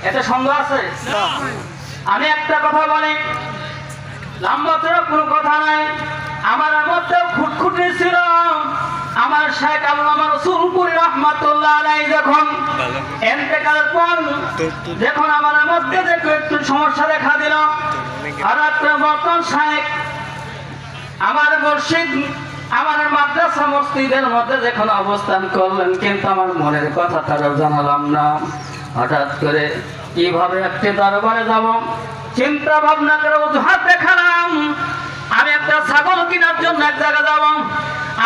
এতে সন্দেহ আছে? আমি একটা কথা বলি, লম্বা চড়া কোনো কথা নাই। আমার মধ্যে খুঁটখুঁটি ছিল। আমার শেখ আল্লামা রসুলপুরি রহমাতুল্লাহ আলাইহি যখন ইন্তেকালের পর যখন আমার মধ্যে যে একটু সমস্যা দেখা দিল, হঠাৎ করে বর্তমান শেখ আমার মুর্শিদ আমার মাদ্রাসা মসজিদের মধ্যে যখন অবস্থান করলেন, কিন্তু আমার মনের কথা তারা জানালাম না। হঠাৎ করে কিভাবে একটি দরবারে যাব চিন্তা ভাবনা করে অজুহাত দেখালাম। আমি একটা ছাগল কেনার জন্য এক জায়গায় যাব।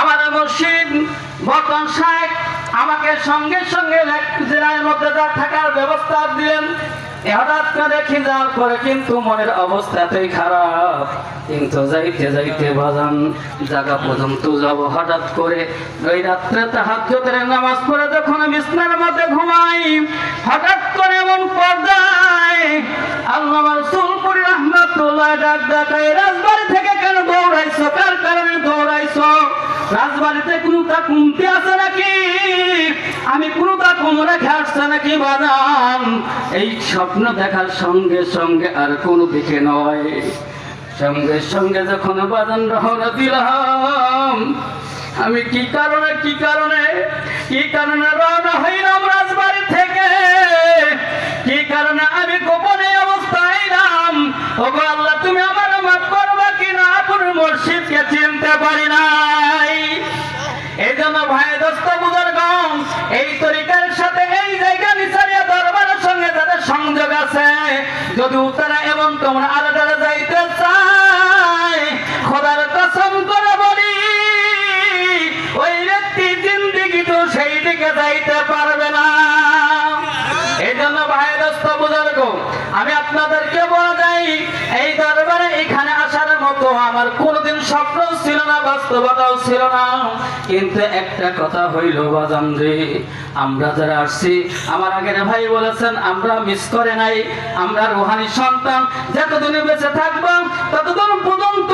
আমার মুর্শিদ বর্তমান শেখ আমাকে সঙ্গে সঙ্গে জেলার মধ্যে থাকার ব্যবস্থা দিলেন। হঠাৎ করে দেখি যাওয়ার পরে কিন্তু মনের অবস্থা এতই খারাপ, কিন্তু যাইতে যাইতে বাজান জায়গা পর্যন্ত যাব। হঠাৎ করে ওই রাত্রে তাহাজ্জুদের নামাজ পড়ে যখন বিছানার মধ্যে ঘুমাই, হঠাৎ করে এমন পর্দায় আল্লামা রসুলপুরি রহমাতুল্লাহ ডাক ডাকায়, রাজবাড়ি থেকে কেন দৌড়াইছো? কার কারণে দৌড়াইছো? রাজবাড়িতে কোনটা কমতি আছে নাকি? আমি কোনটা কম রেখে আসছে নাকি বাজান? এই স্বপ্ন দেখার সঙ্গে সঙ্গে আর কোনো দিকে নয়, সঙ্গে সঙ্গে যখন বাজান রওনা দিলাম, আমি কি কারণে রওনা হইলাম রাজবাড়ি থেকে, কি কারণে আমি গোপনে অবস্থায় এলাম। ওগো আল্লাহ, তুমি আমার মাফ করবা কিনা? আপন মুর্শিদকে চিনতে পারি নাই। এই জন্য ভাই দোস্ত বুজুর্গ, এই তরিকার সাথে এই জায়গা নিসারিয়া দরবারের সঙ্গে যাদের সংযোগ আছে, যদি তারা এবং তোমরা আলাদা যাইতে চায়, খোদার কসম করে বলি ওই ব্যক্তি জিন্দিগি তো সেই দিকে যাইতে পারবে না। এই জন্য ভাই দোস্ত বুজুর্গ, আমি আপনাদেরকে বলে যাই, এই দরবারে এখানে আসার মতো আমার কোনোদিন স্বপ্ন ছিল না, বাস্তবতাও ছিল না। কিন্তু একটা কথা হইল বাজান রে, আমরা যারা আসছি, আমার আগের ভাই বলেছেন, আমরা মিস করে নাই। আমরা রুহানি সন্তান, যতদিন বেঁচে থাকবো ততদিন পর্যন্ত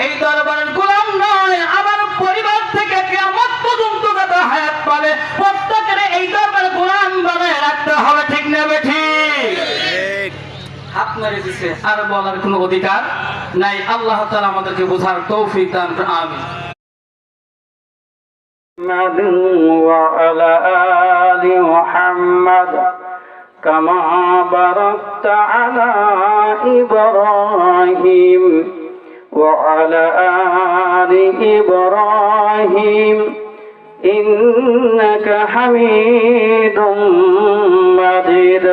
এই দরবারের গোলাম নয়। আমার পরিবার থেকে কিয়ামত পর্যন্ত যত হায়াত পাবে প্রত্যেকের এই দরবারের গোলাম বানায় রাখতে হবে। ঠিক না বেঠিক? হাত মেরে দিছে, আর বলার কোনো অধিকার নাই। আল্লাহ তাআলা আমাদেরকে বোঝার তৌফিক দান করুন। আমিন। وعلى آل محمد كما باركت على إبراهيم وعلى آل إبراهيم إنك حميد مجيد.